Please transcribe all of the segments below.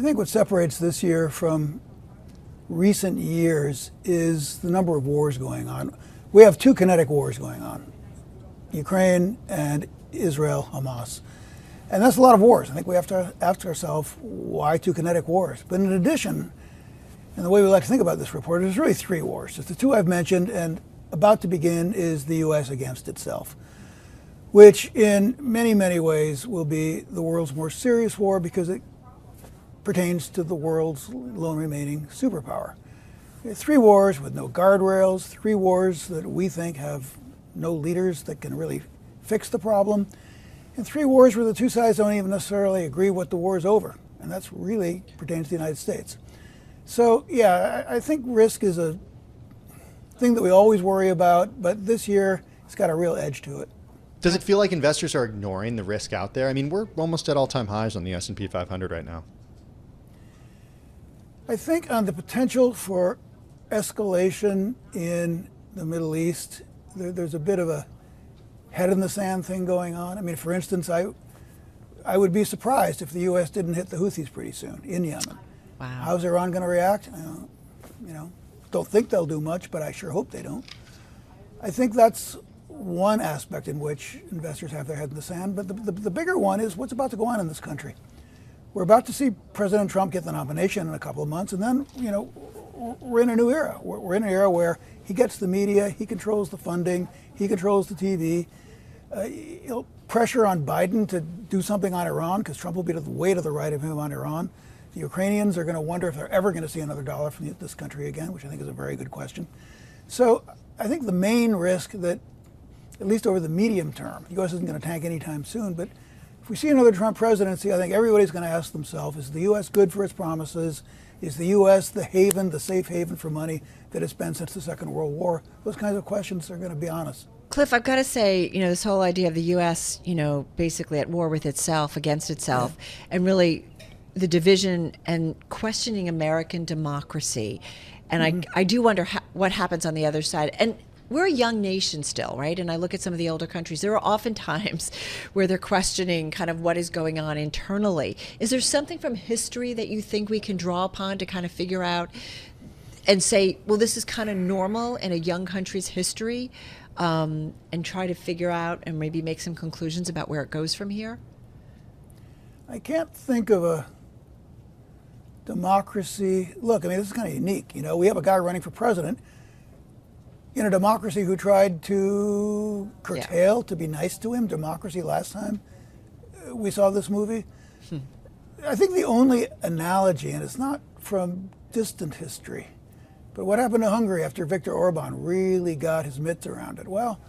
I think what separates this year from recent years is the number of wars going on. We have two kinetic wars going on, Ukraine and Israel-Hamas. And that's a lot of wars. I think we have to ask ourselves, why two kinetic wars? But in addition, and the way we like to think about this report, there's really three wars. It's the two I've mentioned, and about to begin is the U.S. against itself, which in many, many ways will be the world's more serious war because it pertains to the world's lone remaining superpower. Three wars with no guardrails, three wars that we think have no leaders that can really fix the problem, and three wars where the two sides don't even necessarily agree what the war is over, and that's really pertains to the United States. So yeah, I think risk is a thing that we always worry about, but this year it's got a real edge to it. Does it feel like investors are ignoring the risk out there? I mean, we're almost at all-time highs on the S&P 500 right now. I think on the potential for escalation in the Middle East, there's a bit of a head in the sand thing going on. I mean, for instance, I would be surprised if the U.S. didn't hit the Houthis pretty soon in Yemen. Wow. How's Iran going to react? Don't think they'll do much, but I sure hope they don't. I think that's one aspect in which investors have their head in the sand, but the bigger one is what's about to go on in this country. We're about to see President Trump get the nomination in a couple of months, and then, we're in a new era. We're in an era where he gets the media, he controls the funding, he controls the TV. Pressure on Biden to do something on Iran, because Trump will be way to the right of him on Iran. The Ukrainians are going to wonder if they're ever going to see another dollar from this country again, which I think is a very good question. So I think the main risk that, at least over the medium term, the U.S. isn't going to tank anytime soon, but if we see another Trump presidency, I think everybody's going to ask themselves, is the U.S. good for its promises? Is the U.S. the haven, the safe haven for money that it's been since the Second World War? Those kinds of questions are going to be on us. Cliff, I've got to say, this whole idea of the U.S., basically at war with itself, against itself, and really the division and questioning American democracy. And I do wonder what happens on the other side. And we're a young nation still, right? And I look at some of the older countries. There are often times where they're questioning kind of what is going on internally. Is there something from history that you think we can draw upon to kind of figure out and say, well, this is kind of normal in a young country's history, and try to figure out and maybe make some conclusions about where it goes from here? I can't think of a democracy. Look, this is kind of unique. We have a guy running for president in a democracy who tried to curtail, to be nice to him, democracy last time we saw this movie. I think the only analogy, and it's not from distant history, but what happened to Hungary after Viktor Orban really got his mitts around it? Well,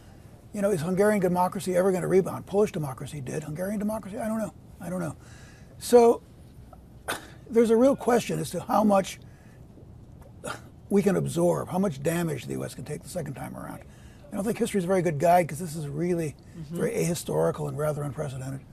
is Hungarian democracy ever going to rebound? Polish democracy did. Hungarian democracy? I don't know. So there's a real question as to how much we can absorb, how much damage the U.S. can take the second time around. I don't think history is a very good guide because this is really very ahistorical and rather unprecedented.